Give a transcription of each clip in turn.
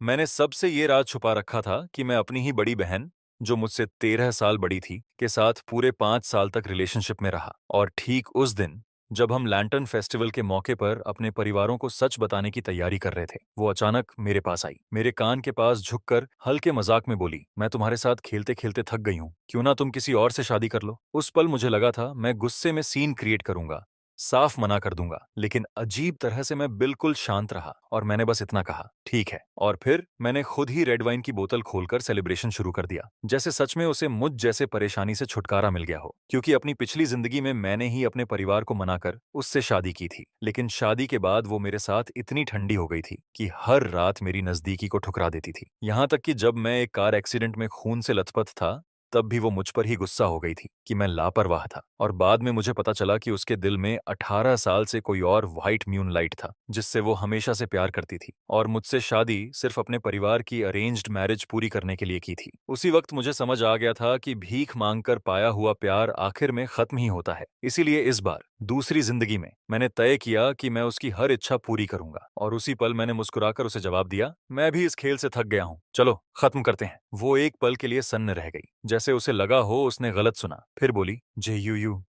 मैंने सबसे ये राज छुपा रखा था कि मैं अपनी ही बड़ी बहन, जो मुझसे 13 साल बड़ी थी, के साथ पूरे 5 साल तक रिलेशनशिप में रहा। और ठीक उस दिन, जब हम लैंटर्न फेस्टिवल के मौके पर अपने परिवारों को सच बताने की तैयारी कर रहे थे, वो अचानक मेरे पास आई। मेरे कान के पास झुककर हल्के मजाक में बोली, मैं तुम्हारे साथ खेलते-खेलते थक गई हूँ। क्यों ना तुम किसी और से शादी कर लो? उस पल मुझे लगा था मैं गुस्से में सीन क्रिएट करूंगा, साफ मना कर दूंगा, लेकिन अजीब तरह से मैं बिल्कुल शांत रहा और मैंने बस इतना कहा, ठीक है। और फिर मैंने खुद ही रेड वाइन की बोतल खोलकर सेलिब्रेशन शुरू कर दिया, जैसे सच में उसे मुझ जैसे परेशानी से छुटकारा मिल गया हो। क्योंकि अपनी पिछली जिंदगी में मैंने ही अपने परिवार को मनाकर उससे शादी की थी, लेकिन शादी के बाद वो मेरे साथ इतनी ठंडी हो गई थी कि हर रात मेरी नजदीकी को ठुकरा देती थी। यहाँ तक कि जब मैं एक कार एक्सीडेंट में खून से लथपथ था, तब भी वो मुझ पर ही गुस्सा हो गई थी कि मैं लापरवाह था। और बाद में मुझे पता चला कि उसके दिल में 18 साल से कोई और व्हाइट मूनलाइट था, जिससे वो हमेशा से प्यार करती थी, और मुझसे शादी सिर्फ अपने परिवार की अरेंज्ड मैरिज पूरी करने के लिए की थी। उसी वक्त मुझे समझ आ गया था कि भीख मांगकर पाया हुआ प्यार आखिर में खत्म ही होता है। इसीलिए इस बार दूसरी जिंदगी में मैंने तय किया कि मैं उसकी हर इच्छा पूरी करूंगा। और उसी पल मैंने मुस्कुराकर उसे जवाब दिया, मैं भी इस खेल से थक गया हूँ, चलो खत्म करते हैं। वो एक पल के लिए सन्न रह गई, जैसे उसे लगा हो उसने गलत सुना। फिर बोली, जे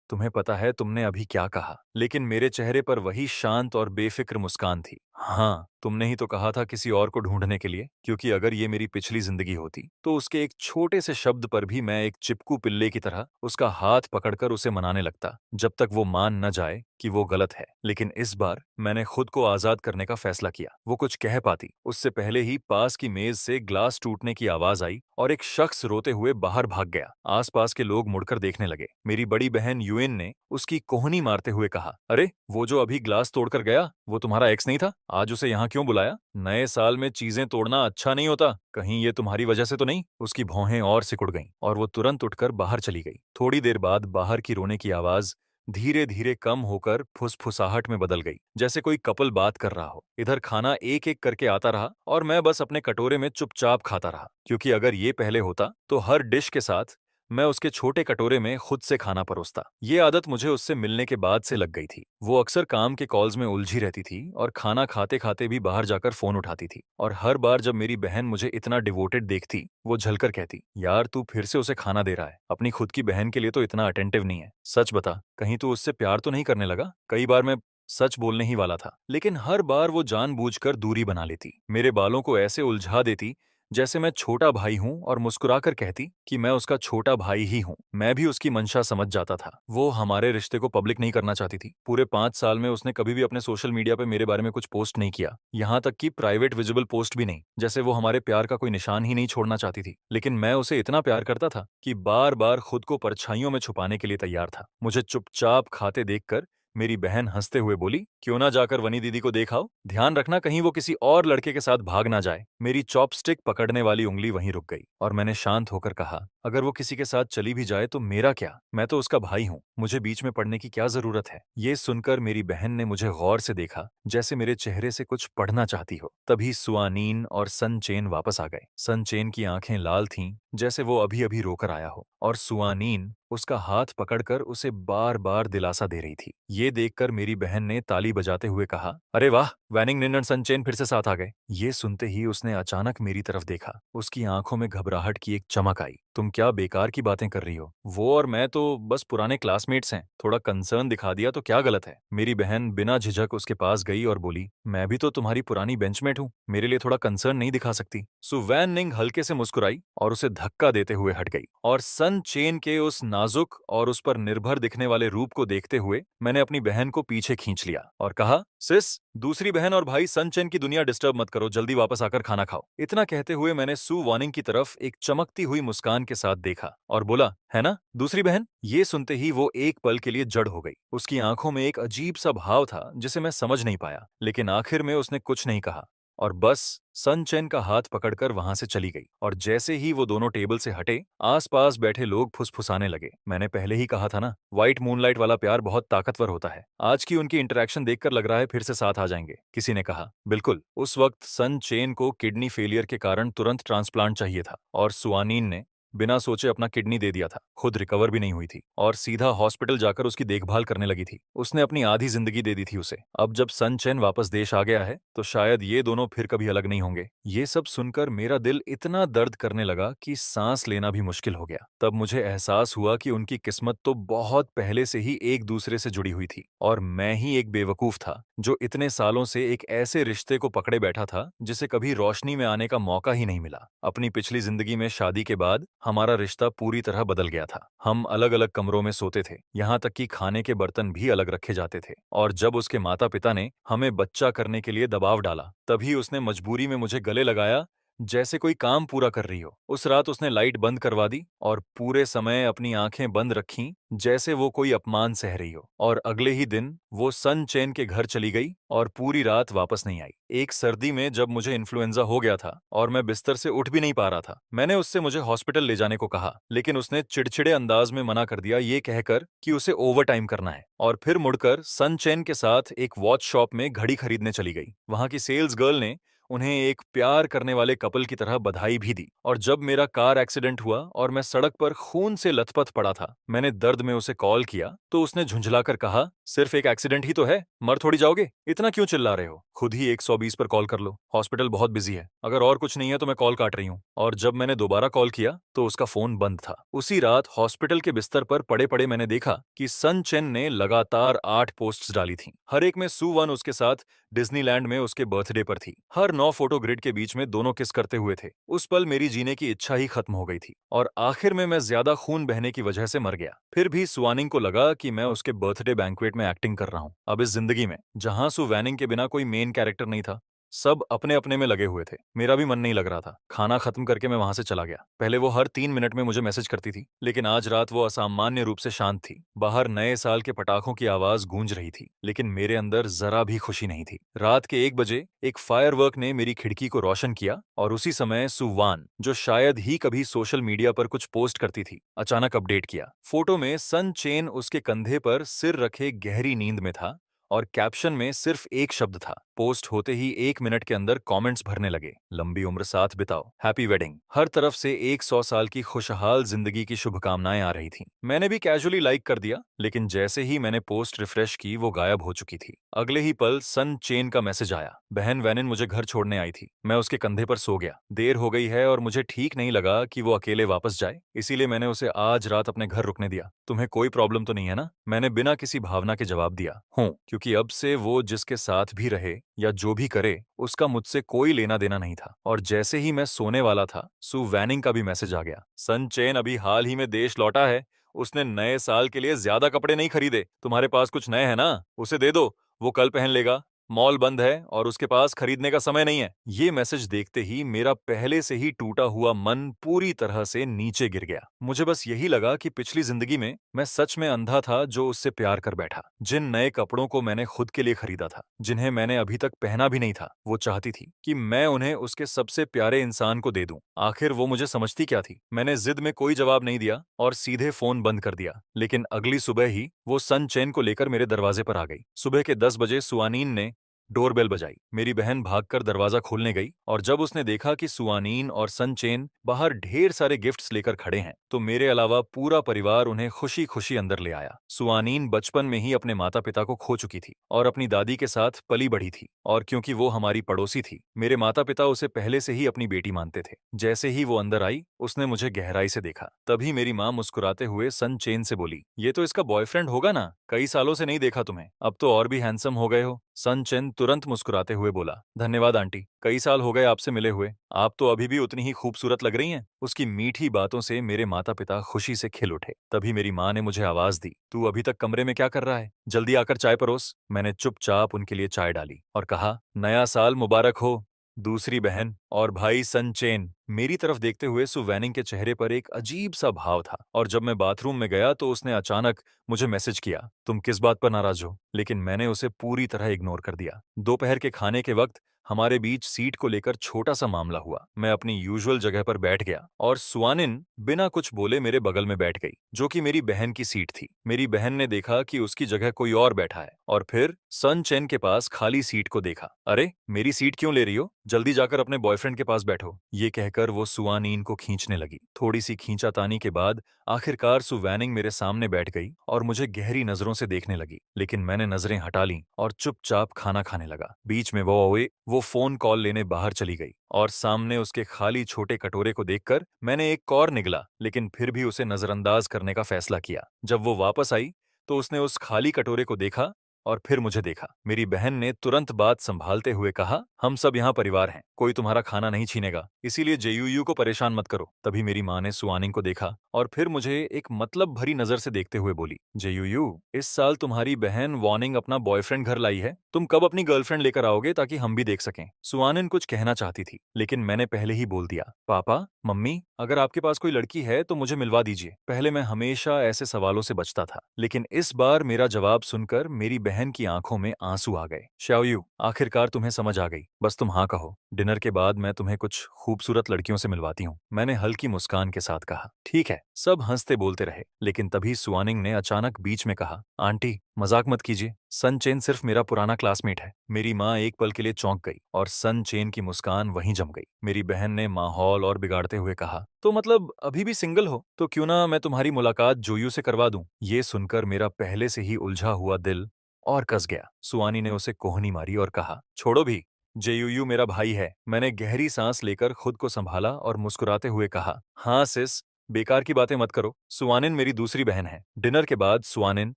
तुम्हें पता है तुमने अभी क्या कहा? लेकिन मेरे चेहरे पर वही शांत और बेफिक्र मुस्कान थी। हाँ, तुमने ही तो कहा था किसी और को ढूंढने के लिए, क्योंकि अगर ये मेरी पिछली जिंदगी होती तो उसके एक छोटे से शब्द पर भी मैं एक चिपकू पिल्ले की तरह उसका हाथ पकड़कर उसे मनाने लगता, जब तक वो मान न जाए कि वो गलत है। लेकिन इस बार मैंने खुद को आजाद करने का फैसला किया। वो कुछ कह पाती उससे पहले ही पास की मेज से ग्लास टूटने की आवाज आई और एक शख्स रोते हुए बाहर भाग गया। आसपास के लोग मुड़कर देखने लगे। मेरी बड़ी बहन यूएन ने उसकी कोहनी मारते हुए कहा, अरे वो जो अभी ग्लास तोड़कर गया, वो तुम्हारा एक्स नहीं था? आज उसे यहाँ क्यों बुलाया? नए साल में चीजें तोड़ना अच्छा नहीं होता। कहीं ये तुम्हारी वजह से तो नहीं? उसकी भौहें और सिकुड़ गईं और वो तुरंत उठकर बाहर चली गई। थोड़ी देर बाद बाहर की रोने की आवाज धीरे धीरे कम होकर फुसफुसाहट में बदल गई, जैसे कोई कपल बात कर रहा हो। इधर खाना एक एक करके आता रहा और मैं बस अपने कटोरे में चुपचाप खाता रहा, क्योंकि अगर ये पहले होता तो हर डिश के साथ मैं उसके छोटे कटोरे में खुद से खाना परोसता। ये आदत मुझे उससे मिलने के बाद से लग गई थी। वो अक्सर काम के कॉल्स में उलझी रहती थी और खाना खाते खाते भी बाहर जाकर फोन उठाती थी। और हर बार जब मेरी बहन मुझे इतना डिवोटेड देखती, वो झलकर कहती, यार तू फिर से उसे खाना दे रहा है, अपनी खुद की बहन के लिए तो इतना अटेंटिव नहीं है। सच बता, कहीं तू उससे प्यार तो नहीं करने लगा? कई बार मैं सच बोलने ही वाला था, लेकिन हर बार वो जानबूझकर दूरी बना लेती, मेरे बालों को ऐसे उलझा देती जैसे मैं छोटा भाई हूं, और मुस्कुराकर कहती कि मैं उसका छोटा भाई ही हूं। मैं भी उसकी मंशा समझ जाता था। वो हमारे रिश्ते को पब्लिक नहीं करना चाहती थी। पूरे 5 साल में उसने कभी भी अपने सोशल मीडिया पे मेरे बारे में कुछ पोस्ट नहीं किया, यहाँ तक कि प्राइवेट विजिबल पोस्ट भी नहीं, जैसे वो हमारे प्यार का कोई निशान ही नहीं छोड़ना चाहती थी। लेकिन मैं उसे इतना प्यार करता था कि बार बार खुद को परछाइयों में छुपाने के लिए तैयार था। मुझे चुपचाप खाते देखकर मेरी बहन हंसते हुए बोली, क्यों ना जाकर वनी दीदी को देखाओ, ध्यान रखना कहीं वो किसी और लड़के के साथ भाग ना जाए। मेरी चॉपस्टिक पकड़ने वाली उंगली वहीं रुक गई और मैंने शांत होकर कहा, अगर वो किसी के साथ चली भी जाए तो मेरा क्या? मैं तो उसका भाई हूँ, मुझे बीच में पड़ने की क्या जरूरत है? ये सुनकर मेरी बहन ने मुझे गौर से देखा, जैसे मेरे चेहरे से कुछ पढ़ना चाहती हो। तभी सुआनीन और सनचेन वापस आ गए। सनचेन की आंखें लाल थीं, जैसे वो अभी अभी रोकर आया हो, और सुआनीन उसका हाथ पकड़कर उसे बार बार दिलासा दे रही थी। ये देखकर मेरी बहन ने ताली बजाते हुए कहा, अरे वाह, वैनिंग निन और सनचेन फिर से साथ आ गए। ये सुनते ही उसने अचानक मेरी तरफ देखा। उसकी आंखों में घबराहट की एक चमक आई। तुम क्या बेकार की बातें कर रही हो? वो और मैं तो बस पुराने क्लासमेट्स हैं, थोड़ा कंसर्न दिखा दिया तो क्या गलत है? मेरी बहन बिना झिझक उसके पास गई और बोली, मैं भी तो तुम्हारी पुरानी बेंचमेट हूँ, मेरे लिए थोड़ा कंसर्न नहीं दिखा सकती? सु वैन निंग हल्के से मुस्कुराई और उसे धक्का देते हुए हट गई। और सन चेन के उस नाजुक और उस पर निर्भर दिखने वाले रूप को देखते हुए मैंने अपनी बहन को पीछे खींच लिया और कहा, सिस, दूसरी बहन और भाई सनचेन की दुनिया डिस्टर्ब मत करो, जल्दी वापस आकर खाना खाओ। इतना कहते हुए मैंने सू वार्निंग की तरफ एक चमकती हुई मुस्कान के साथ देखा और बोला, है ना दूसरी बहन? ये सुनते ही वो एक पल के लिए जड़ हो गई। उसकी आंखों में एक अजीब सा भाव था जिसे मैं समझ नहीं पाया, लेकिन आखिर में उसने कुछ नहीं कहा और बस सनचैन का हाथ पकड़कर वहां से चली गई। और जैसे ही वो दोनों टेबल से हटे, आसपास बैठे लोग फुसफुसाने लगे, मैंने पहले ही कहा था ना, व्हाइट मूनलाइट वाला प्यार बहुत ताकतवर होता है। आज की उनकी इंटरेक्शन देखकर लग रहा है फिर से साथ आ जाएंगे, किसी ने कहा। बिल्कुल, उस वक्त सन चेन को किडनी फेलियर के कारण तुरंत ट्रांसप्लांट चाहिए था और सुआनीन ने बिना सोचे अपना किडनी दे दिया था, खुद रिकवर भी नहीं हुई थी और सीधा हॉस्पिटल जाकर उसकी देखभाल करने लगी थी। उसने अपनी आधी जिंदगी दे दी थी उसे। अब जब सन चेन वापस देश आ गया है तो शायद ये दोनों फिर कभी अलग नहीं होंगे। ये सब सुनकर मेरा दिल इतना दर्द करने लगा कि सांस लेना भी मुश्किल हो गया। तब मुझे एहसास हुआ कि उनकी किस्मत तो बहुत पहले से ही एक दूसरे से जुड़ी हुई थी और मैं ही एक बेवकूफ था जो इतने सालों से एक ऐसे रिश्ते को पकड़े बैठा था जिसे कभी रोशनी में आने का मौका ही नहीं मिला। अपनी पिछली जिंदगी में शादी के बाद हमारा रिश्ता पूरी तरह बदल गया था। हम अलग अलग कमरों में सोते थे, यहाँ तक कि खाने के बर्तन भी अलग रखे जाते थे। और जब उसके माता पिता ने हमें बच्चा करने के लिए दबाव डाला, तभी उसने मजबूरी में मुझे गले लगाया, जैसे कोई काम पूरा कर रही हो। उस रात उसने लाइट बंद करवा दी और पूरे समय अपनी आंखें बंद रखीं, जैसे वो कोई अपमान सह रही हो। और अगले ही दिन वो सन चेन के घर चली गई और पूरी रात वापस नहीं आई। एक सर्दी में जब मुझे इन्फ्लुएंजा हो गया था और मैं बिस्तर से उठ भी नहीं पा रहा था, मैंने उससे मुझे हॉस्पिटल ले जाने को कहा, लेकिन उसने चिड़चिड़े अंदाज में मना कर दिया, ये कहकर कि उसे ओवर टाइम करना है। और फिर मुड़कर सन चेन के साथ एक वॉच शॉप में घड़ी खरीदने चली गई। वहां की सेल्स गर्ल ने उन्हें एक प्यार करने वाले कपल की तरह बधाई भी दी। और जब मेरा कार एक्सीडेंट हुआ और मैं सड़क पर खून से लथपथ पड़ा था, मैंने दर्द में उसे कॉल किया तो उसने झुंझलाकर कहा, सिर्फ एक एक्सीडेंट ही तो है, मर थोड़ी जाओगे, इतना क्यों चिल्ला रहे हो? खुद ही 120 पर कॉल कर लो, हॉस्पिटल बहुत बिजी है, अगर और कुछ नहीं है तो मैं कॉल काट रही हूँ। और जब मैंने दोबारा कॉल किया तो उसका फोन बंद था। उसी रात हॉस्पिटल के बिस्तर पर पड़े पड़े मैंने देखा कि सन चेन ने लगातार 8 पोस्ट्स डाली थीं। हर एक में सू वन उसके साथ डिज्नीलैंड में उसके बर्थडे पर थी। हर 9 फोटो ग्रिड के बीच में दोनों किस करते हुए थे। उस पल मेरी जीने की इच्छा ही खत्म हो गई थी और आखिर में मैं ज्यादा खून बहने की वजह से मर गया। फिर भी सुवानिंग को लगा कि मैं उसके बर्थडे बैंक्वेट में एक्टिंग कर रहा हूँ। अब इस जिंदगी में जहां सु वैनिंग के बिना कोई मेन कैरेक्टर नहीं था, सब अपने अपने में लगे हुए थे। मेरा भी मन नहीं लग रहा था। खाना खत्म करके मैं वहां से चला गया। पहले वो हर 3 मिनट में मुझे मैसेज करती थी, लेकिन आज रात वो असामान्य रूप से शांत थी। बाहर नए साल के पटाखों की आवाज गूंज रही थी, लेकिन मेरे अंदर जरा भी खुशी नहीं थी। रात के 1 बजे एक फायरवर्क ने मेरी खिड़की को रोशन किया और उसी समय सुवान, जो शायद ही कभी सोशल मीडिया पर कुछ पोस्ट करती थी, अचानक अपडेट किया। फोटो में सन चेन उसके कंधे पर सिर रखे गहरी नींद में था और कैप्शन में सिर्फ एक शब्द था। पोस्ट होते ही 1 मिनट के अंदर कमेंट्स भरने लगे, लंबी उम्र साथ बिताओ, हैप्पी वेडिंग। हर तरफ से 100 साल की खुशहाल जिंदगी की शुभकामनाएं आ रही थीं। मैंने भी कैजुअली लाइक कर दिया, लेकिन जैसे ही मैंने पोस्ट रिफ्रेश की वो गायब हो चुकी थी। अगले ही पल सन चेन का मैसेज आया, बहन वैनिन मुझे घर छोड़ने आई थी, मैं उसके कंधे पर सो गया। देर हो गई है और मुझे ठीक नहीं लगा कि वो अकेले वापस जाए, इसीलिए मैंने उसे आज रात अपने घर रुकने दिया। तुम्हें कोई प्रॉब्लम तो नहीं है ना? मैंने बिना किसी भावना के जवाब दिया, हूँ, क्योंकि अब से वो जिसके साथ भी रहे या जो भी करे, उसका मुझसे कोई लेना देना नहीं था। और जैसे ही मैं सोने वाला था, सु वैनिंग का भी मैसेज आ गया, सन चेन अभी हाल ही में देश लौटा है, उसने नए साल के लिए ज्यादा कपड़े नहीं खरीदे, तुम्हारे पास कुछ नए हैं ना, उसे दे दो, वो कल पहन लेगा, मॉल बंद है और उसके पास खरीदने का समय नहीं है। ये मैसेज देखते ही मेरा पहले से ही टूटा हुआ मन पूरी तरह से नीचे गिर गया। मुझे बस यही लगा कि पिछली जिंदगी में मैं सच में अंधा था जो उससे प्यार कर बैठा। जिन नए कपड़ों को मैंने खुद के लिए खरीदा था, जिन्हें मैंने अभी तक पहना भी नहीं था, वो चाहती थी कि मैं उन्हें उसके सबसे प्यारे इंसान को दे दूं। आखिर वो मुझे समझती क्या थी? मैंने जिद में कोई जवाब नहीं दिया और सीधे फोन बंद कर दिया। लेकिन अगली सुबह ही वो सन चेन को लेकर मेरे दरवाजे पर आ गई। सुबह के 10 बजे सुआनीन ने डोरबेल बजाई। मेरी बहन भागकर दरवाजा खोलने गई और जब उसने देखा कि सुआनीन और सनचेन बाहर ढेर सारे गिफ्ट्स लेकर खड़े हैं, तो मेरे अलावा पूरा परिवार उन्हें खुशी खुशी अंदर ले आया। सुआनीन बचपन में ही अपने माता पिता को खो चुकी थी और अपनी दादी के साथ पली बढ़ी थी, और क्योंकि वो हमारी पड़ोसी थी, मेरे माता पिता उसे पहले से ही अपनी बेटी मानते थे। जैसे ही वो अंदर आई, उसने मुझे गहराई से देखा। तभी मेरी माँ मुस्कुराते हुए सनचेन से बोली, ये तो इसका बॉयफ्रेंड होगा ना, कई सालों से नहीं देखा तुम्हें, अब तो और भी हैंडसम हो गए हो। सनचेन तुरंत मुस्कुराते हुए बोला, धन्यवाद आंटी, कई साल हो गए आपसे मिले हुए, आप तो अभी भी उतनी ही खूबसूरत लग रही हैं। उसकी मीठी बातों से मेरे माता पिता खुशी से खिल उठे। तभी मेरी माँ ने मुझे आवाज दी, तू अभी तक कमरे में क्या कर रहा है, जल्दी आकर चाय परोस। मैंने चुपचाप उनके लिए चाय डाली और कहा, नया साल मुबारक हो दूसरी बहन और भाई सनचेन। मेरी तरफ देखते हुए सुवैनिंग के चेहरे पर एक अजीब सा भाव था, और जब मैं बाथरूम में गया तो उसने अचानक मुझे मैसेज किया, तुम किस बात पर नाराज हो? लेकिन मैंने उसे पूरी तरह इग्नोर कर दिया। दोपहर के खाने के वक्त हमारे बीच सीट को लेकर छोटा सा मामला हुआ। मैं अपनी यूजुअल जगह पर बैठ गया और सुआनिन बिना कुछ बोले मेरे बगल में बैठ गई, जो कि मेरी बहन की सीट थी। मेरी बहन ने देखा कि उसकी जगह कोई और बैठा है और फिर सन चेन के पास खाली सीट को देखा। अरे, मेरी सीट क्यों ले रही हो? जल्दी जाकर अपने बॉयफ्रेंड के पास बैठो। ये कहकर वो सुआनीन को खींचने लगी। थोड़ी सी खींचातानी के बाद आखिरकार सु वैनिंग मेरे सामने बैठ गई और मुझे गहरी नजरों से देखने लगी, लेकिन मैंने नजरें हटा लीं और चुपचाप खाना खाने लगा। बीच में वो फोन कॉल लेने बाहर चली गई और सामने उसके खाली छोटे कटोरे को देखकर मैंने एक और निगला, लेकिन फिर भी उसे नजरअंदाज करने का फैसला किया। जब वो वापस आई तो उसने उस खाली कटोरे को देखा और फिर मुझे देखा। मेरी बहन ने तुरंत बात संभालते हुए कहा, हम सब यहाँ परिवार हैं, कोई तुम्हारा खाना नहीं छीनेगा, इसीलिए जेयूयू को परेशान मत करो। तभी मेरी माँ ने सुआनिंग को देखा और फिर मुझे एक मतलब भरी नजर से देखते हुए बोली, जेयूयू, इस साल तुम्हारी बहन वार्निंग अपना बॉयफ्रेंड घर लाई है, तुम कब अपनी गर्लफ्रेंड लेकर आओगे ताकि हम भी देख सकें। सुआनिन कुछ कहना चाहती थी, लेकिन मैंने पहले ही बोल दिया, पापा, मम्मी, अगर आपके पास कोई लड़की है तो मुझे मिलवा दीजिए। पहले मैं हमेशा ऐसे सवालों से बचता था, लेकिन इस बार मेरा जवाब सुनकर मेरी बहन की आंखों में आंसू आ गए। शाओयू, आखिरकार तुम्हें समझ आ गई, बस तुम हाँ कहो। डिनर के बाद मैं तुम्हें कुछ खूबसूरत लड़कियों से मिलवाती हूँ, मैंने हल्की मुस्कान के साथ कहा। ठीक है। सब हंसते बोलते रहे, लेकिन तभी सुआनिंग ने अचानक बीच में कहा, आंटी, मजाक मत कीजिए, सन चेन सिर्फ मेरा पुराना क्लासमेट है। मेरी माँ एक पल के लिए चौंक गई और सन चेन की मुस्कान वहीं जम गई। मेरी बहन ने माहौल और बिगाड़ते हुए कहा, तो मतलब अभी भी सिंगल हो? तो क्यों ना मैं तुम्हारी मुलाकात जोयू से करवा दूं? ये सुनकर मेरा पहले से ही उलझा हुआ दिल और कस गया। सुआनी ने उसे कोहनी मारी और कहा, छोड़ो भी, जेयूयू मेरा भाई है। मैंने गहरी सांस लेकर खुद को संभाला और मुस्कुराते हुए कहा, हाँ सिस, बेकार की बातें मत करो, सुआनिन मेरी दूसरी बहन है। डिनर के बाद सुआनिन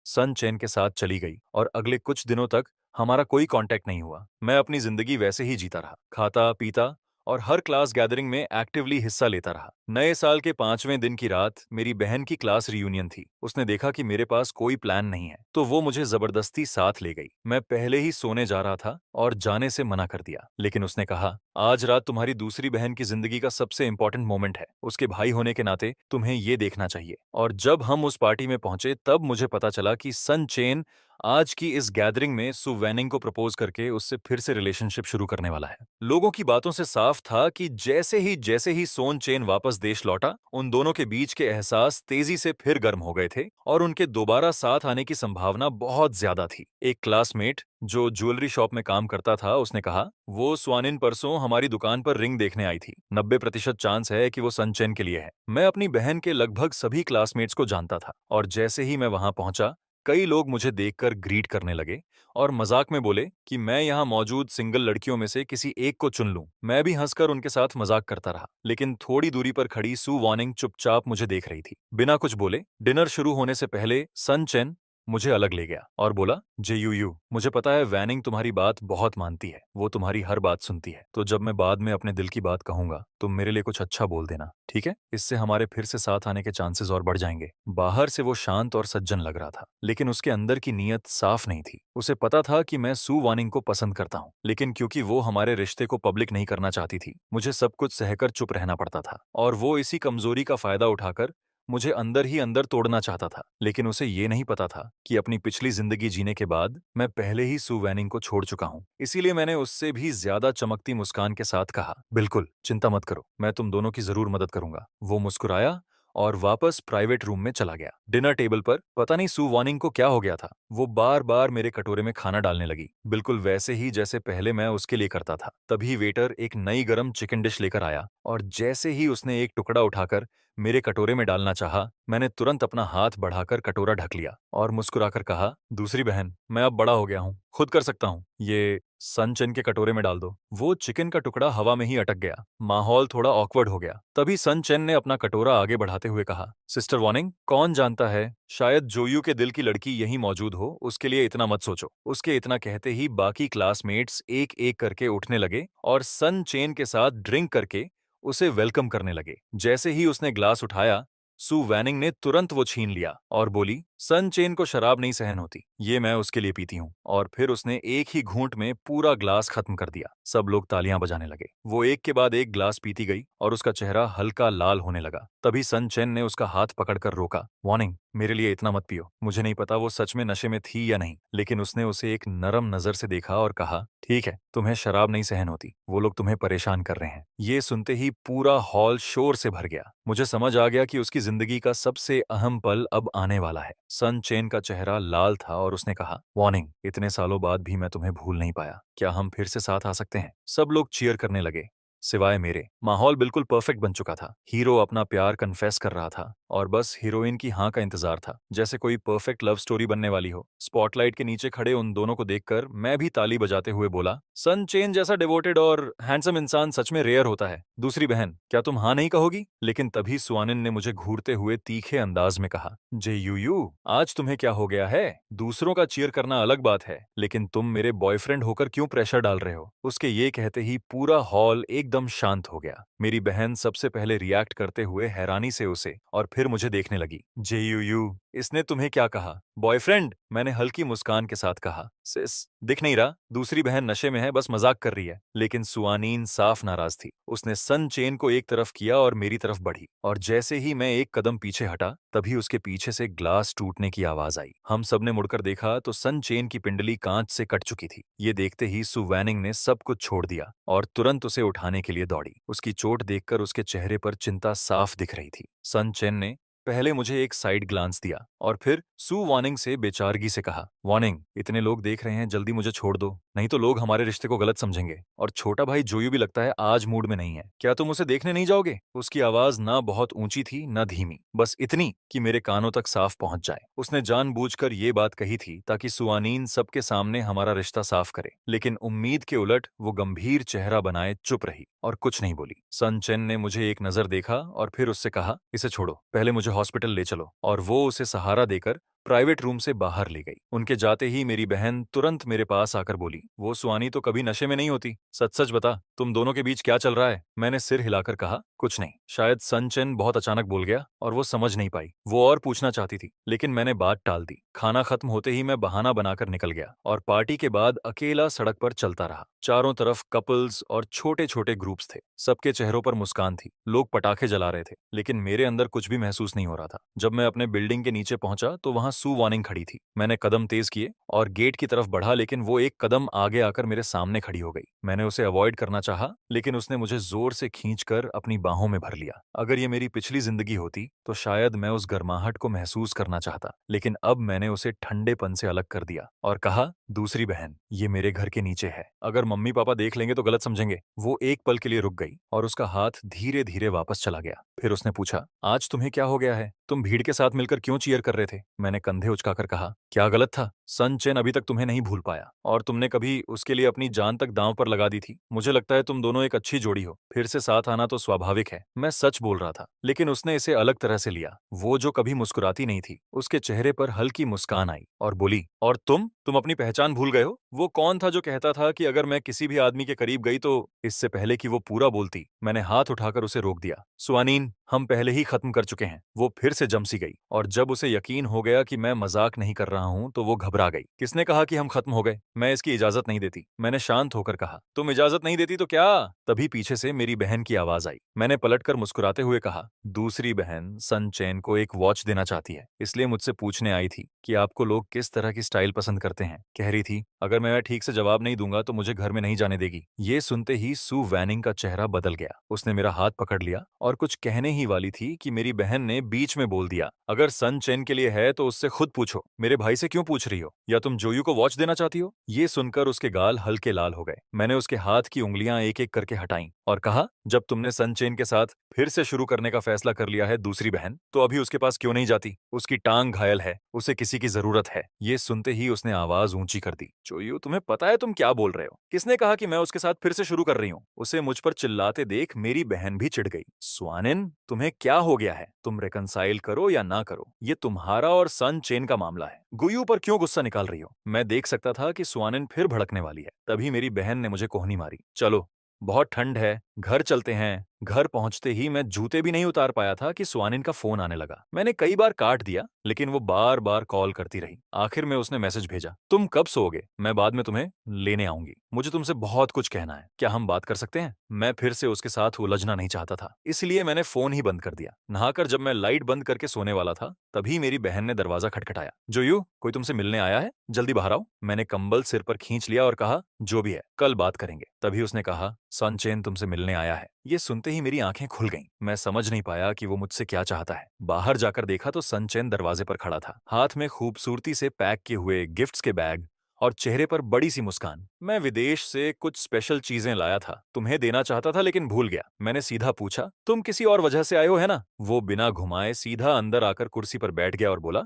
सन चेन के साथ चली गई और अगले कुछ दिनों तक हमारा कोई कांटेक्ट नहीं हुआ। मैं अपनी जिंदगी वैसे ही जीता रहा, खाता पीता और हर क्लास गैदरिंग में एक्टिवली हिस्सा लेता रहा। नए साल के 5वें दिन की रात मेरी बहन की क्लास रियूनियन थी। उसने देखा कि मेरे पास कोई प्लान नहीं है, तो वो मुझे जबरदस्ती साथ ले गई। मैं पहले ही सोने जा रहा था और जाने से मना कर दिया, लेकिन उसने कहा, आज रात तुम्हारी दूसरी बहन की जिंदगी का सबसे इंपॉर्टेंट मोमेंट है, उसके भाई होने के नाते तुम्हें ये देखना चाहिए। और जब हम उस पार्टी में पहुंचे तब मुझे पता चला कि सन चेन आज की इस गैदरिंग में सु वैनिंग को प्रपोज करके उससे फिर से रिलेशनशिप शुरू करने वाला है। लोगों की बातों से साफ था कि जैसे ही सोन चेन वापस देश लौटा, उन दोनों के बीच के एहसास तेजी से फिर गर्म हो गए थे और उनके दोबारा साथ आने की संभावना बहुत ज्यादा थी। एक क्लासमेट जो ज्वेलरी शॉप में काम करता था, उसने कहा, वो स्वानिन परसों हमारी दुकान पर रिंग देखने आई थी। 90% चांस है कि वो सनचेन के लिए है। मैं अपनी बहन के लगभग सभी क्लासमेट्स को जानता था और जैसे ही मैं वहां पहुंचा, कई लोग मुझे देखकर ग्रीट करने लगे और मजाक में बोले कि मैं यहाँ मौजूद सिंगल लड़कियों में से किसी एक को चुन लूं। मैं भी हंसकर उनके साथ मजाक करता रहा, लेकिन थोड़ी दूरी पर खड़ी सु वार्निंग चुपचाप मुझे देख रही थी। बिना कुछ बोले डिनर शुरू होने से पहले सन चेन मुझे अलग ले गया और बोला, जेयूयू, मुझे पता है वैनिंग तुम्हारी बात बहुत मानती है, वो तुम्हारी हर बात सुनती है, तो जब मैं बाद में अपने दिल की बात कहूंगा तुम मेरे लिए कुछ अच्छा बोल देना, ठीक है? इससे हमारे फिर से साथ आने के चांसेस और बढ़ जाएंगे। बाहर से वो शांत और सज्जन लग रहा था, लेकिन उसके अंदर की नीयत साफ नहीं थी। उसे पता था कि मैं सु वानिंग को पसंद करता हूँ, लेकिन क्योंकि वो हमारे रिश्ते को पब्लिक नहीं करना चाहती थी, मुझे सब कुछ सहकर चुप रहना पड़ता था और वो इसी कमजोरी का फायदा उठाकर मुझे अंदर ही अंदर तोड़ना चाहता था। लेकिन उसे ये नहीं पता था कि अपनी पिछली जिंदगी जीने के बाद मैं पहले ही सु वैनिंग को छोड़ चुका हूँ। इसीलिए मैंने उससे भी ज्यादा चमकती मुस्कान के साथ कहा, बिल्कुल चिंता मत करो, मैं तुम दोनों की जरूर मदद करूंगा। वो मुस्कुराया और वापस प्राइवेट रूम में चला गया। डिनर टेबल पर पता नहीं सु वानिंग को क्या हो गया था, वो बार बार मेरे कटोरे में खाना डालने लगी, बिल्कुल वैसे ही जैसे पहले मैं उसके लिए करता था। तभी वेटर एक नई गरम चिकन डिश लेकर आया और जैसे ही उसने एक टुकड़ा उठाकर मेरे कटोरे में डालना चाहा, मैंने तुरंत अपना हाथ बढ़ाकर कटोरा ढक लिया और मुस्कुराकर कहा, दूसरी बहन, मैं अब बड़ा हो गया हूँ, खुद कर सकता हूँ, ये सनचन के कटोरे में डाल दो। वो चिकन का टुकड़ा हवा में ही अटक गया। माहौल थोड़ा ऑकवर्ड हो गया। तभी सनचन ने अपना कटोरा आगे बढ़ाते हुए कहा, सिस्टर वार्निंग, कौन जानता है, शायद जोयू के दिल की लड़की यहीं मौजूद हो, उसके लिए इतना मत सोचो। उसके इतना कहते ही बाकी क्लासमेट्स एक एक करके उठने लगे और सन चेन के साथ ड्रिंक करके उसे वेलकम करने लगे। जैसे ही उसने ग्लास उठाया, सु वैनिंग ने तुरंत वो छीन लिया और बोली, सन चेन को शराब नहीं सहन होती, ये मैं उसके लिए पीती हूँ। और फिर उसने एक ही घूंट में पूरा ग्लास खत्म कर दिया। सब लोग तालियां बजाने लगे। वो एक के बाद एक ग्लास पीती गई और उसका चेहरा हल्का लाल होने लगा। तभी सन चेन ने उसका हाथ पकड़कर रोका। वार्निंग, मेरे लिए इतना मत पियो। मुझे नहीं पता वो सच में नशे में थी या नहीं, लेकिन उसने उसे एक नरम नजर से देखा और कहा, ठीक है, तुम्हें शराब नहीं सहन होती, वो लोग तुम्हें परेशान कर रहे हैं। ये सुनते ही पूरा हॉल शोर से भर गया। मुझे समझ आ गया कि उसकी जिंदगी का सबसे अहम पल अब आने वाला है। सन चेन का चेहरा लाल था और उसने कहा, वार्निंग, इतने सालों बाद भी मैं तुम्हें भूल नहीं पाया। क्या हम फिर से साथ आ सकते हैं? सब लोग चीयर करने लगे, सिवाय मेरे। माहौल बिल्कुल परफेक्ट बन चुका था। हीरो अपना प्यार कन्फेस कर रहा था और बस हीरोइन की हाँ का इंतजार था, जैसे कोई परफेक्ट लव स्टोरी बनने वाली हो। स्पॉटलाइट के नीचे खड़े उन दोनों को देखकर मैं भी ताली बजाते हुए बोला, सन चेन जैसा डिवोटेड और हैंडसम इंसान सच में रेयर होता है। दूसरी बहन, क्या तुम हाँ नहीं कहोगी? लेकिन तभी सुआनिन ने मुझे घूरते हुए तीखे अंदाज में कहा, जे यू, आज तुम्हें क्या हो गया है? दूसरों का चीयर करना अलग बात है, लेकिन तुम मेरे बॉयफ्रेंड होकर क्यों प्रेशर डाल रहे हो? उसके ये कहते ही पूरा हॉल एकदम शांत हो गया। मेरी बहन सबसे पहले रिएक्ट करते हुए हैरानी से उसे और फिर मुझे देखने लगी। जे यू, इसने तुम्हें क्या कहा? बॉयफ्रेंड, मैंने हल्की मुस्कान के साथ कहा। सिस, दिख नहीं रहा? दूसरी बहन नशे में है, बस मजाक कर रही है। लेकिन सुआनीन साफ नाराज थी। उसने सन चेन को एक तरफ किया और मेरी तरफ बढ़ी, और जैसे ही मैं एक कदम पीछे हटा, तभी उसके पीछे से ग्लास टूटने की आवाज आई। हम सबने मुड़कर देखा तो सन चेन की पिंडली कांच से कट चुकी थी। ये देखते ही सु वैनिंग ने सब कुछ छोड़ दिया और तुरंत उसे उठाने के लिए दौड़ी। उसकी चोट देखकर उसके चेहरे पर चिंता साफ दिख रही थी। सन चेन ने पहले मुझे एक साइड ग्लांस दिया और फिर सु वार्निंग से बेचारगी से कहा, वार्निंग, इतने लोग देख रहे हैं, जल्दी मुझे छोड़ दो, नहीं तो लोग हमारे रिश्ते को गलत समझेंगे। और छोटा भाई जोयू भी लगता है आज मूड में नहीं है। क्या तुम उसे देखने नहीं जाओगे? उसकी आवाज ना बहुत ऊंची थी न धीमी, बस इतनी कि मेरे कानों तक साफ पहुंच जाए। उसने जानबूझकर ये बात कही थी ताकि सुआनीन सबके सामने हमारा रिश्ता साफ करे, लेकिन उम्मीद के उलट वो गंभीर चेहरा बनाए चुप रही और कुछ नहीं बोली। सन चेन ने मुझे एक नजर देखा और फिर उससे कहा, इसे छोड़ो, पहले मुझे हॉस्पिटल ले चलो। और वो उसे सहारा देकर प्राइवेट रूम से बाहर ले गई। उनके जाते ही मेरी बहन तुरंत मेरे पास आकर बोली, वो सुआनी तो कभी नशे में नहीं होती, सच सच बता, तुम दोनों के बीच क्या चल रहा है? मैंने सिर हिलाकर कहा, कुछ नहीं। शायद सन चेन बहुत अचानक बोल गया और वो समझ नहीं पाई। वो और पूछना चाहती थी, लेकिन मैंने बात टाल दी। खाना खत्म होते ही मैं बहाना बनाकर निकल गया और पार्टी के बाद अकेला सड़क पर चलता रहा। चारों तरफ कपल्स और छोटे छोटे ग्रुप्स थे। सबके चेहरों पर मुस्कान थी। लोग पटाखे जला रहे थे, लेकिन मेरे अंदर कुछ भी महसूस नहीं हो रहा था। जब मैं अपने बिल्डिंग के नीचे पहुंचा तो वहां सु वार्निंग खड़ी थी। मैंने कदम तेज किए और गेट की तरफ बढ़ा, लेकिन वो एक कदम आगे आकर मेरे सामने खड़ी हो गई। मैंने उसे अवॉइड करना चाहा, लेकिन उसने मुझे जोर से खींचकर अपनी बाहों में भर लिया। अगर ये मेरी पिछली जिंदगी होती तो शायद मैं उस गर्माहट को महसूस करना चाहता, लेकिन अब मैंने उसे ठंडेपन से अलग कर दिया और कहा, दूसरी बहन, ये मेरे घर के नीचे है, अगर मम्मी पापा देख लेंगे तो गलत समझेंगे। वो एक पल के लिए रुक गई और उसका हाथ धीरे धीरे वापस चला गया। फिर उसने पूछा, आज तुम्हें क्या हो गया है? तुम भीड़ के साथ मिलकर क्यों चीयर कर रहे थे? मैंने कंधे उचकाकर कहा, क्या गलत था? सन चेन अभी तक तुम्हें नहीं भूल पाया और तुमने कभी उसके लिए अपनी जान तक दांव पर लगा दी थी। मुझे लगता है तुम दोनों एक अच्छी जोड़ी हो। फिर से साथ आना तो स्वाभाविक है। मैं सच बोल रहा था, लेकिन उसने इसे अलग तरह से लिया। वो जो कभी मुस्कुराती नहीं थी, उसके चेहरे पर हल्की मुस्कान आई और बोली, और तुम अपनी पहचान भूल गए हो? वो कौन था जो कहता था कि अगर मैं किसी भी आदमी के करीब गई तो? इससे पहले कि वो पूरा बोलती, मैंने हाथ उठाकर उसे रोक दिया। सुआनीन, हम पहले ही खत्म कर चुके हैं। वो फिर से जमसी गई और जब उसे यकीन हो गया कि मैं मजाक नहीं कर रहा हूं तो वो घबरा गई। किसने कहा कि हम खत्म हो गए? मैं इसकी इजाजत नहीं देती, मैंने शांत होकर कहा। तुम इजाजत नहीं देती तो क्या? तभी पीछे से मेरी बहन की आवाज आई। मैंने पलटकर मुस्कुराते हुए कहा, दूसरी बहन सन चेन को एक वॉच देना चाहती है, इसलिए मुझसे पूछने आई थी कि आपको लोग किस तरह की स्टाइल पसंद करते हैं। कह रही थी, अगर मैं ठीक से जवाब नहीं दूंगा तो मुझे घर में नहीं जाने देगी। ये सुनते ही सु वैनिंग का चेहरा बदल गया। उसने मेरा हाथ पकड़ लिया और कुछ कहने ही वाली थी कि मेरी बहन ने बीच में बोल दिया, अगर सन चेन के लिए है तो उससे खुद पूछो, मेरे भाई से क्यों पूछ रही हो? या तुम जोयू को वॉच देना चाहती हो? ये सुनकर उसके गाल हल्के लाल हो गए। मैंने उसके हाथ की उंगलियां एक एक करके हटाई और कहा, जब तुमने सन चेन के साथ फिर से शुरू करने का फैसला कर लिया है दूसरी बहन, तो अभी उसके पास क्यों नहीं जाती? उसकी टांग घायल है, उसे किसी की जरूरत है। ये सुनते ही उसने आवाज ऊंची कर दी, जोयू, तुम्हें पता है तुम क्या बोल रहे हो? किसने कहा कि मैं उसके साथ फिर से शुरू कर रही हूँ? उसे मुझ पर चिल्लाते देख मेरी बहन भी चिढ़ गई। स्वानिन, तुम्हें क्या हो गया है? तुम रेकनसाइल करो या ना करो, ये तुम्हारा और सन चेन का मामला है। गुयू पर क्यों गुस्सा निकाल रही हो? मैं देख सकता था कि स्वानिन फिर भड़कने वाली है। तभी मेरी बहन ने मुझे कोहनी मारी, चलो, बहुत ठंड है, घर चलते हैं। घर पहुंचते ही मैं जूते भी नहीं उतार पाया था कि सुहानिन का फोन आने लगा। मैंने कई बार काट दिया, लेकिन वो बार बार कॉल करती रही। आखिर में उसने मैसेज भेजा, तुम कब सोओगे? मैं बाद में तुम्हें लेने आऊंगी। मुझे तुमसे बहुत कुछ कहना है, क्या हम बात कर सकते हैं? मैं फिर से उसके साथ उलझना नहीं चाहता था, इसलिए मैंने फोन ही बंद कर दिया। नहाकर जब मैं लाइट बंद करके सोने वाला था, तभी मेरी बहन ने दरवाजा खटखटाया। जोयू, कोई तुमसे मिलने आया है, जल्दी बाहर आओ। मैंने कंबल सिर पर खींच लिया और कहा, जो भी है कल बात करेंगे। तभी उसने कहा, सनचेन तुमसे मिलने आया है। ये सुनते ही मेरी आंखें खुल गईं। मैं समझ नहीं पाया कि वो मुझसे क्या चाहता है। बाहर जाकर देखा तो सनचेन दरवाजे पर खड़ा था, हाथ में खूबसूरती से पैक किए हुए गिफ्ट्स के बैग और चेहरे पर बड़ी सी मुस्कान। मैं विदेश से कुछ स्पेशल चीजें लाया था, तुम्हें देना चाहता था लेकिन भूल गया। मैंने सीधा पूछा, तुम किसी और वजह से आए हो है ना? वो बिना घुमाए सीधा अंदर आकर कुर्सी पर बैठ गया और बोला,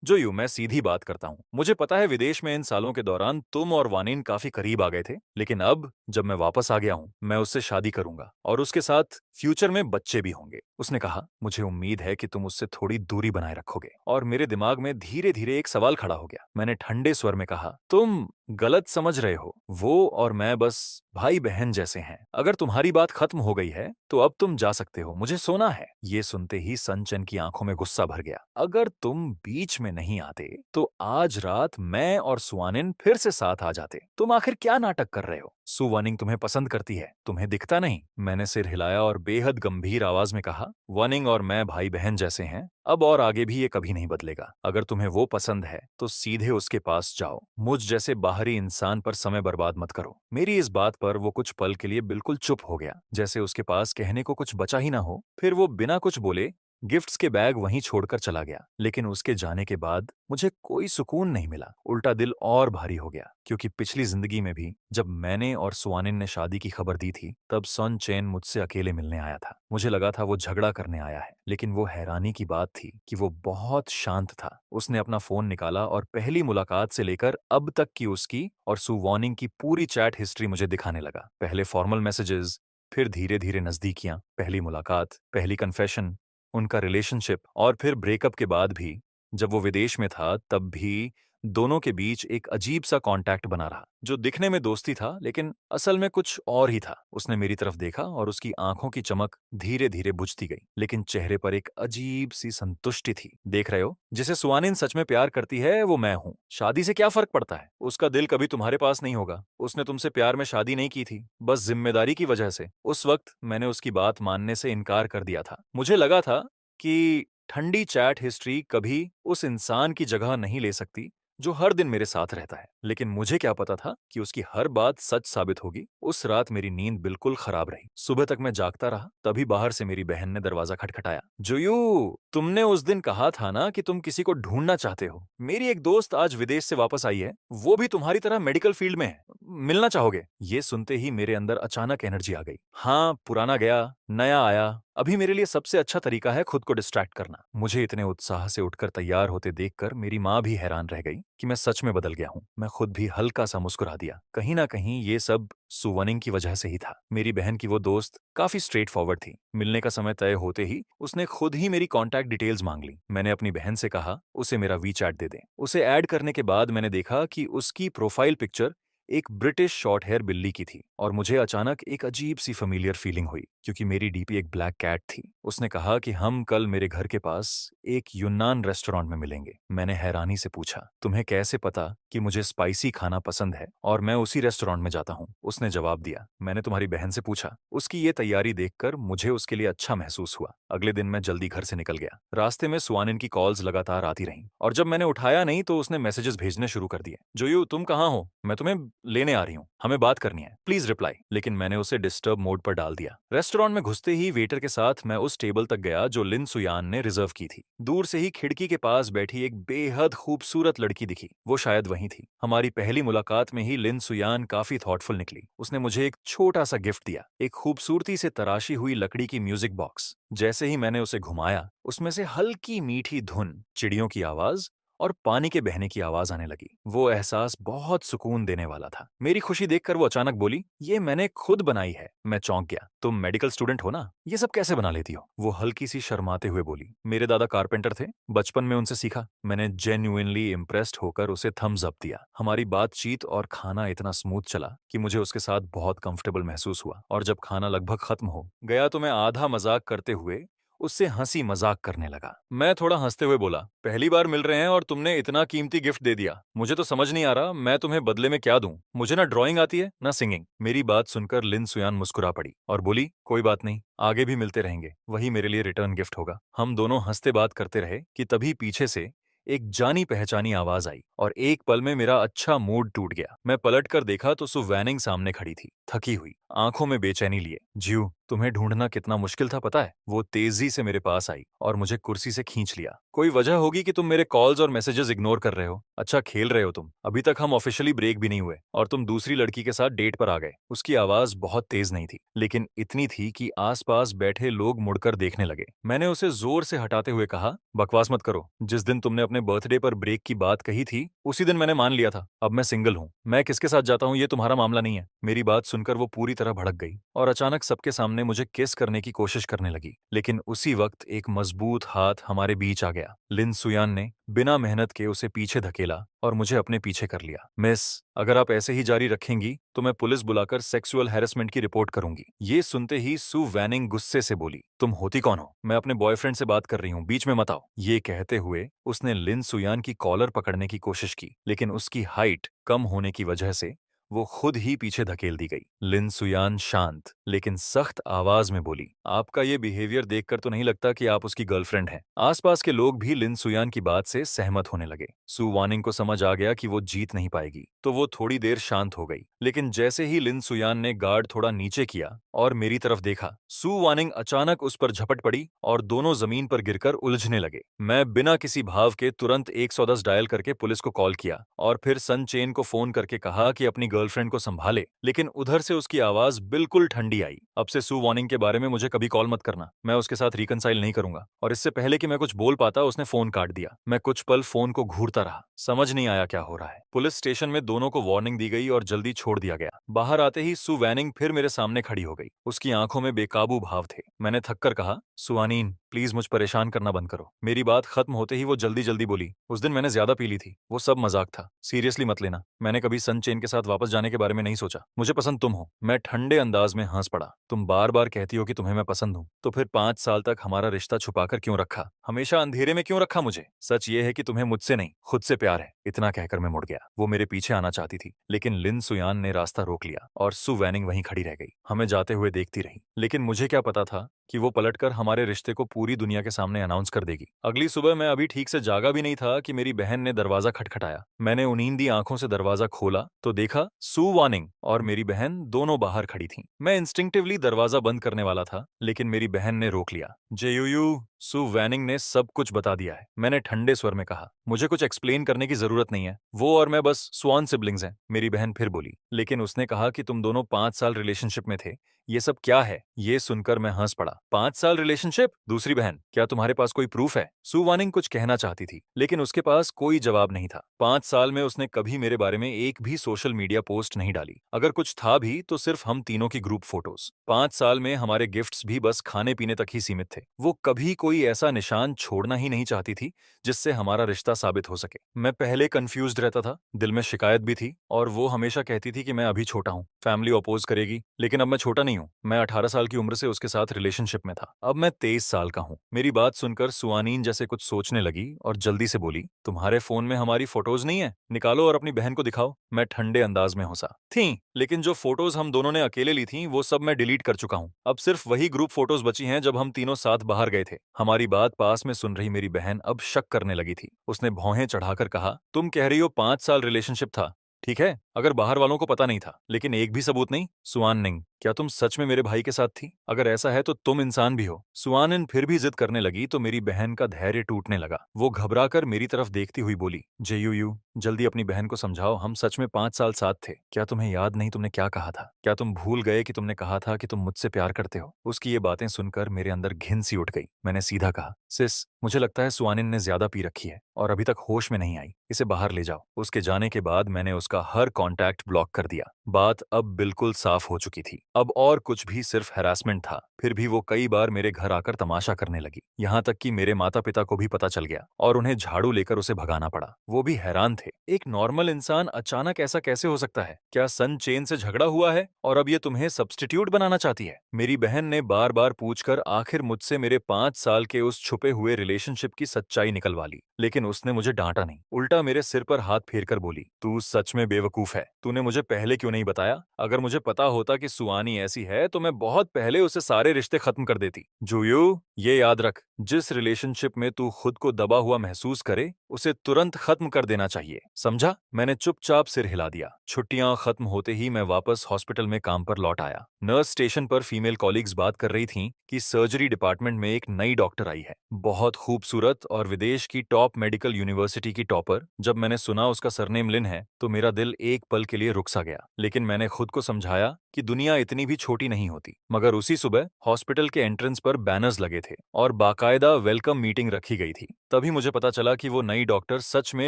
जो यूं मैं सीधी बात करता हूँ। मुझे पता है विदेश में इन सालों के दौरान तुम और वानिन काफी करीब आ गए थे, लेकिन अब जब मैं वापस आ गया हूँ, मैं उससे शादी करूंगा और उसके साथ फ्यूचर में बच्चे भी होंगे। उसने कहा, मुझे उम्मीद है कि तुम उससे थोड़ी दूरी बनाए रखोगे। और मेरे दिमाग में धीरे धीरे एक सवाल खड़ा हो गया। मैंने ठंडे स्वर में कहा, तुम गलत समझ रहे हो। वो और मैं बस भाई बहन जैसे हैं। अगर तुम्हारी बात खत्म हो गई है तो अब तुम जा सकते हो, मुझे सोना है। ये सुनते ही सनचन की आंखों में गुस्सा भर गया। अगर तुम बीच में नहीं आते तो आज रात मैं और सुवानिन फिर से साथ आ जाते। तुम आखिर क्या नाटक कर रहे हो? सुवानिंग तुम्हें पसंद करती है, तुम्हें दिखता नहीं? मैंने सिर हिलाया और बेहद गंभीर आवाज में कहा, वानिंग और मैं भाई बहन जैसे हैं, अब और आगे भी ये कभी नहीं बदलेगा। अगर तुम्हें वो पसंद है तो सीधे उसके पास जाओ, मुझ जैसे बाहरी इंसान पर समय बर्बाद मत करो। मेरी इस बात पर वो कुछ पल के लिए बिल्कुल चुप हो गया, जैसे उसके पास कहने को कुछ बचा ही ना हो। फिर वो बिना कुछ बोले गिफ्ट्स के बैग वहीं छोड़कर चला गया। लेकिन उसके जाने के बाद मुझे कोई सुकून नहीं मिला, उल्टा दिल और भारी हो गया। क्योंकि पिछली जिंदगी में भी जब मैंने और सुवानिन ने शादी की खबर दी थी, तब सन चैन मुझसे अकेले मिलने आया था। मुझे लगा था वो झगड़ा करने आया है, लेकिन वो हैरानी की बात थी कि वो बहुत शांत था। उसने अपना फोन निकाला और पहली मुलाकात से लेकर अब तक की उसकी और सु वार्निंग की पूरी चैट हिस्ट्री मुझे दिखाने लगा। पहले फॉर्मल मैसेजेस, फिर धीरे धीरे नजदीकियां, पहली मुलाकात, पहली कन्फेशन, उनका रिलेशनशिप और फिर ब्रेकअप के बाद भी जब वो विदेश में था तब भी दोनों के बीच एक अजीब सा कांटेक्ट बना रहा, जो दिखने में दोस्ती था लेकिन असल में कुछ और ही था। उसने मेरी तरफ देखा और उसकी आंखों की चमक धीरे धीरे बुझती गई, लेकिन चेहरे पर एक अजीब सी संतुष्टि थी। देख रहे हो, जिसे सुवानिन सच में प्यार करती है वो मैं हूँ। शादी से क्या फर्क पड़ता है? उसका दिल कभी तुम्हारे पास नहीं होगा। उसने तुमसे प्यार में शादी नहीं की थी, बस जिम्मेदारी की वजह से। उस वक्त मैंने उसकी बात मानने से इनकार कर दिया था। मुझे लगा था कि ठंडी चैट हिस्ट्री कभी उस इंसान की जगह नहीं ले सकती जो हर दिन मेरे साथ रहता है, लेकिन मुझे क्या पता था कि उसकी हर बात सच साबित होगी। उस रात मेरी नींद बिल्कुल खराब रही। सुबह तक मैं जागता रहा, तभी बाहर से मेरी बहन ने दरवाजा खटखटाया। जोयू, तुमने उस दिन कहा था ना कि तुम किसी को ढूंढना चाहते हो। मेरी एक दोस्त आज विदेश से वापस आई है, वो भी तुम्हारी तरह मेडिकल फील्ड में है। मिलना चाहोगे? ये सुनते ही मेरे अंदर अचानक एनर्जी आ गई। हाँ, पुराना गया, नया आया। अभी मेरे लिए सबसे अच्छा तरीका है खुद को डिस्ट्रैक्ट करना। मुझे इतने उत्साह से उठकर तैयार होते देखकर मेरी माँ भी हैरान रह गई कि मैं सच में बदल गया हूँ। मैं खुद भी हल्का सा मुस्कुरा दिया। कहीं ना कहीं ये सब सुवनिंग की वजह से ही था। मेरी बहन की वो दोस्त काफी स्ट्रेट फॉरवर्ड थी। मिलने का समय तय होते ही उसने खुद ही मेरी कॉन्टैक्ट डिटेल्स मांग ली। मैंने अपनी बहन से कहा उसे मेरा वी चैट दे दें। उसे ऐड करने के बाद मैंने देखा कि उसकी प्रोफाइल पिक्चर एक ब्रिटिश शॉर्ट हेयर बिल्ली की थी और मुझे अचानक एक अजीब सी फेमिलियर फीलिंग हुई, क्योंकि मेरी डीपी एक ब्लैक कैट थी। उसने कहा कि हम कल मेरे घर के पास एक यूनान रेस्टोरेंट में मिलेंगे। मैंने हैरानी से पूछा, तुम्हें कैसे पता कि मुझे स्पाइसी खाना पसंद है और मैं उसी रेस्टोरेंट में जाता हूँ? उसने जवाब दिया, मैंने तुम्हारी बहन से पूछा। उसकी ये तैयारी देखकर मुझे उसके लिए अच्छा महसूस हुआ। अगले दिन मैं जल्दी घर से निकल गया। रास्ते में सुवानिन की कॉल्स लगातार आती रहीं और जब मैंने उठाया नहीं तो उसने मैसेजेस भेजने शुरू कर दिए। जोयू, तुम कहाँ हो? मैं तुम्हें लेने आ रही हूँ, हमें बात करनी है, प्लीज रिप्लाई। लेकिन मैंने उसे डिस्टर्ब मोड पर डाल दिया। रेस्टोरेंट में घुसते ही वेटर के साथ मैं उस टेबल तक गया जो लिन सुयान ने रिजर्व की थी। दूर से ही खिड़की के पास बैठी एक बेहद खूबसूरत लड़की दिखी। वो शायद वही थी। हमारी पहली मुलाकात में ही लिन सुयान काफी थॉटफुल निकली। उसने मुझे एक छोटा सा गिफ्ट दिया, एक खूबसूरती से तराशी हुई लकड़ी की म्यूजिक बॉक्स। जैसे ही मैंने उसे घुमाया, उसमें से हल्की मीठी धुन, चिड़ियों की आवाज और पानी के बहने की आवाज आने लगी। वो एहसास बहुत सुकून देने वाला था। मेरी खुशी देखकर वो अचानक बोली, ये मैंने खुद बनाई है। मैं चौंक गया। तुम मेडिकल स्टूडेंट हो ना, ये सब कैसे बना लेती हो? वो हल्की सी शर्माते हुए बोली, मेरे दादा कारपेंटर थे, बचपन में उनसे सीखा। मैंने जेन्युइनली इम्प्रेस्ड होकर उसे थम्स अप दिया। हमारी बातचीत और खाना इतना स्मूथ चला कि मुझे उसके साथ बहुत कंफर्टेबल महसूस हुआ। और जब खाना लगभग खत्म हो गया तो मैं आधा मजाक करते हुए उससे हंसी मजाक करने लगा। मैं थोड़ा हंसते हुए बोला, पहली बार मिल रहे हैं और तुमने इतना कीमती गिफ्ट दे दिया। मुझे तो समझ नहीं आ रहा मैं तुम्हें बदले में क्या दूं। मुझे ना ड्राइंग आती है ना सिंगिंग। मेरी बात सुनकर लिन सुयान मुस्कुरा पड़ी और बोली, कोई बात नहीं, आगे भी मिलते रहेंगे, वही मेरे लिए रिटर्न गिफ्ट होगा। हम दोनों हंसते बात करते रहे कि तभी पीछे से एक जानी पहचानी आवाज आई और एक पल में मेरा अच्छा मूड टूट गया। मैं पलट कर देखा तो सु वैनिंग सामने खड़ी थी, थकी हुई, आंखों में बेचैनी लिए। ज्यू, तुम्हें ढूंढना कितना मुश्किल था पता है? वो तेजी से मेरे पास आई और मुझे कुर्सी से खींच लिया। कोई वजह होगी कि तुम मेरे कॉल्स और मैसेजेस इग्नोर कर रहे हो। अच्छा खेल रहे हो तुम। अभी तक हम ऑफिशियली ब्रेक भी नहीं हुए और तुम दूसरी लड़की के साथ डेट पर आ गए। उसकी आवाज बहुत तेज नहीं थी, लेकिन इतनी थी कि आसपास बैठे लोग मुड़कर देखने लगे। मैंने उसे जोर से हटाते हुए कहा, बकवास मत करो। जिस दिन तुमने अपने बर्थडे पर ब्रेक की बात कही थी उसी दिन मैंने मान लिया था। अब मैं सिंगल हूँ। मैं किसके साथ जाता हूँ ये तुम्हारा मामला नहीं है। मेरी बात सुनकर वो पूरी तरह भड़क गई और अचानक सबके सामने मुझे किस करने की कोशिश करने लगी। लेकिन उसी वक्त एक मजबूत हाथ हमारे बीच आ गया। लिन सुयान ने बिना मेहनत के उसे पीछे धकेला और मुझे अपने पीछे कर लिया। मिस, अगर आप ऐसे ही जारी रखेंगी तो मैं पुलिस बुलाकर सेक्सुअल हैरेसमेंट की रिपोर्ट करूंगी। ये सुनते ही सु वैनिंग गुस्से से बोली, तुम होती कौन हो? मैं अपने बॉयफ्रेंड से बात कर रही हूँ, बीच में मत आओ। ये कहते हुए उसने लिन सुयान की कॉलर पकड़ने की कोशिश की, लेकिन उसकी हाइट कम होने की वजह से वो खुद ही पीछे धकेल दी गई। लिन सुयान शांत लेकिन सख्त आवाज में बोली, आपका ये बिहेवियर देखकर तो नहीं लगता कि आप उसकी गर्लफ्रेंड हैं। आसपास के लोग भी लिन सुयान की बात से सहमत होने लगे। सु वानिंग को समझ आ गया कि वो जीत नहीं पाएगी, तो वो थोड़ी देर शांत हो गई। लेकिन जैसे ही लिन सुयान ने गार्ड थोड़ा नीचे किया और मेरी तरफ देखा, सु वानिंग अचानक उस पर झपट पड़ी और दोनों जमीन पर गिरकर उलझने लगे। मैं बिना किसी भाव के तुरंत 110 डायल करके पुलिस को कॉल किया और फिर सन चेन को फोन करके कहा कि अपनी गर्लफ्रेंड को संभाले। लेकिन उधर से उसकी आवाज बिल्कुल ठंडी आई, अब से सु वार्निंग के बारे में मुझे कभी कॉल मत करना। मैं उसके साथ रिकंसाइल नहीं करूंगा। और इससे पहले कि मैं कुछ बोल पाता उसने फोन काट दिया। मैं कुछ पल फोन को घूरता रहा, समझ नहीं आया क्या हो रहा है। पुलिस स्टेशन में दोनों को वार्निंग दी गई और जल्दी छोड़ दिया गया। बाहर आते ही सु वैनिंग फिर मेरे सामने खड़ी हो गई। उसकी आंखों में बेकाबू भाव थे। मैंने थककर कहा, सुआनीन प्लीज मुझ परेशान करना बंद करो। मेरी बात खत्म होते ही वो जल्दी जल्दी बोली, उस दिन मैंने ज्यादा पी ली थी, वो सब मजाक था, सीरियसली मत लेना। मैंने कभी सन चेन के साथ वापस जाने के बारे में नहीं सोचा। मुझे पसंद तुम हो। मैं ठंडे अंदाज में हंस पड़ा। तुम बार बार कहती हो कि तुम्हें मैं पसंद हूँ, तो फिर 5 साल तक हमारा रिश्ता छुपाकर क्यों रखा? हमेशा अंधेरे में क्यों रखा मुझे? सच ये है कि तुम्हें मुझसे नहीं खुद से प्यार है। इतना कहकर मैं मुड़ गया। वो मेरे पीछे आना चाहती थी, लेकिन लिन सुयान ने रास्ता रोक लिया और सु वैनिंग वहीं खड़ी रह गई, हमें जाते हुए देखती रही। लेकिन मुझे क्या पता था कि वो पलटकर हमारे रिश्ते को पूरी दुनिया के सामने अनाउंस कर देगी। अगली सुबह मैं अभी ठीक से जागा भी नहीं था कि मेरी बहन ने दरवाजा खटखटाया। मैंने उनींदी आंखों से दरवाजा खोला तो देखा सु वानिंग और मेरी बहन दोनों बाहर खड़ी थीं। मैं इंस्टिंक्टिवली दरवाजा बंद करने वाला था, लेकिन मेरी बहन ने रोक लिया। जेयूयू, सु वैनिंग ने सब कुछ बता दिया है, मैंने ठंडे स्वर में कहा। मुझे कुछ एक्सप्लेन करने की जरूरत नहीं है, वो और मैं बस स्वान सिबलिंग्स हैं। मेरी बहन फिर बोली, लेकिन उसने कहा कि तुम दोनों 5 साल रिलेशनशिप में थे, ये सब क्या है? ये सुनकर मैं हंस पड़ा। 5 साल रिलेशनशिप? दूसरी बहन, क्या तुम्हारे पास कोई प्रूफ है? सु वानिंग कुछ कहना चाहती थी, लेकिन उसके पास कोई जवाब नहीं था। 5 साल में उसने कभी मेरे बारे में एक भी सोशल मीडिया पोस्ट नहीं डाली। अगर कुछ था भी तो सिर्फ हम तीनों की ग्रुप फोटोज। 5 साल में हमारे गिफ्ट्स भी बस खाने पीने तक ही सीमित थे। वो कभी कोई ऐसा निशान छोड़ना ही नहीं चाहती थी जिससे हमारा रिश्ता साबित हो सके। मैं पहले कंफ्यूज्ड रहता था, दिल में शिकायत भी थी, और वो हमेशा कहती थी कि मैं अभी छोटा हूँ, फैमिली अपोज करेगी। लेकिन अब मैं छोटा नहीं हूँ। मैं 18 साल की उम्र से उसके साथ रिलेशनशिप में था। अब मैं 23 साल का हूँ। मेरी बात सुनकर सुआनीन जैसे कुछ सोचने लगी और जल्दी से बोली, तुम्हारे फोन में हमारी फोटोज नहीं है? निकालो और अपनी बहन को दिखाओ। मैं ठंडे अंदाज में हंसा। थी, लेकिन जो फोटोज हम दोनों ने अकेले ली थी वो सब मैं डिलीट कर चुका हूँ। अब सिर्फ वही ग्रुप फोटोज बची हैं जब हम तीनों साथ बाहर गए थे। हमारी बात पास में सुन रही मेरी बहन अब शक करने लगी थी। उसने भौहें चढ़ाकर कहा, तुम कह रही हो 5 साल रिलेशनशिप था, ठीक है, अगर बाहर वालों को पता नहीं था, लेकिन एक भी सबूत नहीं? सुआन निंग, क्या तुम सच में मेरे भाई के साथ थी? अगर ऐसा है तो तुम इंसान भी हो। सुआनिन फिर भी जिद करने लगी तो मेरी बहन का धैर्य टूटने लगा। वो घबराकर मेरी तरफ देखती हुई बोली, जेयूयू, जल्दी अपनी बहन को समझाओ, हम सच में 5 साल साथ थे। क्या तुम्हें याद नहीं तुमने क्या कहा था? क्या तुम भूल गए कि तुमने कहा था कि तुम मुझसे प्यार करते हो? उसकी ये बातें सुनकर मेरे अंदर घिन सी उठ गई। मैंने सीधा कहा, सिस, मुझे लगता है सुआनिन ने ज्यादा पी रखी है और अभी तक होश में नहीं आई। इसे बाहर ले जाओ। उसके जाने के बाद मैंने उसका हर कांटेक्ट ब्लॉक कर दिया। बात अब बिल्कुल साफ हो चुकी थी। अब और कुछ भी सिर्फ हैरासमेंट था। फिर भी वो कई बार मेरे घर आकर तमाशा करने लगी। यहाँ तक कि मेरे माता पिता को भी पता चल गया और उन्हें झाड़ू लेकर उसे भगाना पड़ा। वो भी हैरान थे। एक नॉर्मल इंसान अचानक ऐसा कैसे हो सकता है? क्या सन चेन से झगड़ा हुआ है और अब ये तुम्हें सब्स्टिट्यूट बनाना चाहती है? मेरी बहन ने बार बार पूछकर आखिर मुझसे मेरे 5 साल के उस छुपे हुए रिलेशनशिप की सच्चाई निकलवा ली। लेकिन उसने मुझे डांटा नहीं, उल्टा मेरे सिर पर हाथ फेर कर बोली, तू सच में बेवकूफ है। तूने मुझे पहले क्यों नहीं बताया? अगर मुझे पता होता कि सुआनी ऐसी है तो मैं बहुत पहले उसे सारे रिश्ते खत्म कर देती। जूयू, ये याद रख, जिस रिलेशनशिप में तू खुद को दबा हुआ महसूस करे उसे तुरंत खत्म कर देना चाहिए, समझा? मैंने चुपचाप सिर हिला दिया। छुट्टियां खत्म होते ही मैं वापस हॉस्पिटल में काम पर लौट आया। नर्स स्टेशन पर फीमेल कॉलीग्स बात कर रही थीं कि सर्जरी डिपार्टमेंट में एक नई डॉक्टर आई है, बहुत खूबसूरत और विदेश की टॉप मेडिकल यूनिवर्सिटी की टॉपर। जब मैंने सुना उसका सरनेम लिन है तो मेरा दिल एक पल के लिए रुक सा गया। लेकिन मैंने खुद को समझाया कि दुनिया इतनी भी छोटी नहीं होती। मगर उसी सुबह हॉस्पिटल के एंट्रेंस पर बैनर्स लगे थे और बाकायदा वेलकम मीटिंग रखी गई थी। तभी मुझे पता चला कि वो नई डॉक्टर सच में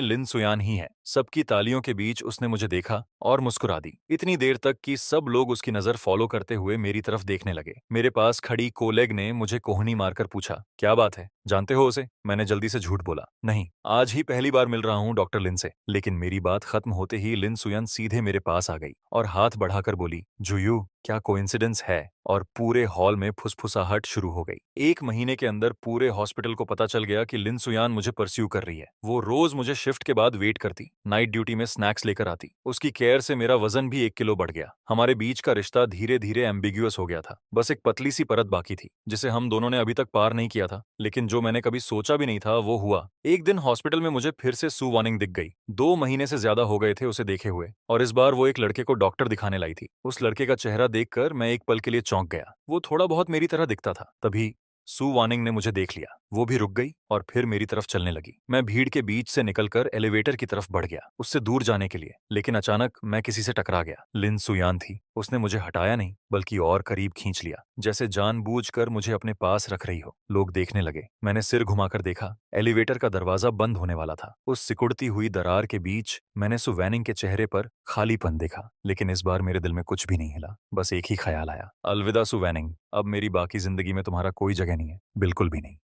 लिन सुयान ही है। सबकी तालियों के बीच उसने मुझे देखा और मुस्कुरा दी, इतनी देर तक कि सब लोग उसकी नजर फॉलो करते हुए मेरी तरफ देखने लगे। मेरे पास खड़ी कोलेग ने मुझे कोहनी मारकर पूछा, क्या बात है, जानते हो उसे? मैंने जल्दी से झूठ बोला, नहीं, आज ही पहली बार मिल रहा हूँ डॉक्टर लिन से। लेकिन मेरी बात खत्म होते ही लिन सुयन सीधे मेरे पास आ गई और हाथ बढ़ाकर बोली, जुयू, क्या कोइंसिडेंस है? और पूरे हॉल में फुसफुसाहट शुरू हो गई। 1 महीने के अंदर पूरे हॉस्पिटल को पता चल गया कि लिन सुयान मुझे परस्यू कर रही है। वो रोज मुझे शिफ्ट के बाद वेट करती, नाइट ड्यूटी में स्नैक्स लेकर आती। उसकी केयर से मेरा वजन भी 1 किलो बढ़ गया। हमारे बीच का रिश्ता धीरे धीरे एम्बिग्युअस हो गया था। बस एक पतली सी परत बाकी थी जिसे हम दोनों ने अभी तक पार नहीं किया था। लेकिन जो मैंने कभी सोचा भी नहीं था वो हुआ। एक दिन हॉस्पिटल में मुझे फिर से सू वार्निंग दिख गई। 2 महीने से ज्यादा हो गए थे उसे देखे हुए और इस बार वो एक लड़के को डॉक्टर दिखाने लाई थी। उस लड़के का चेहरा देखकर मैं एक पल के लिए चौंक गया। वो थोड़ा बहुत मेरी तरह दिखता था। तभी सू वार्निंग ने मुझे देख लिया। वो भी रुक गई और फिर मेरी तरफ चलने लगी। मैं भीड़ के बीच से निकलकर एलिवेटर की तरफ बढ़ गया, उससे दूर जाने के लिए। लेकिन अचानक मैं किसी से टकरा गया। लिन सुयान थी। उसने मुझे हटाया नहीं बल्कि और करीब खींच लिया, जैसे जानबूझकर मुझे अपने पास रख रही हो। लोग देखने लगे। मैंने सिर घुमाकर देखा। एलिवेटर का दरवाजा बंद होने वाला था। उस सिकुड़ती हुई दरार के बीच मैंने सु वैनिंग के चेहरे पर खालीपन देखा। लेकिन इस बार मेरे दिल में कुछ भी नहीं हिला। बस एक ही ख्याल आया, अलविदा सु वैनिंग, अब मेरी बाकी जिंदगी में तुम्हारा कोई जगह नहीं है, बिल्कुल भी नहीं।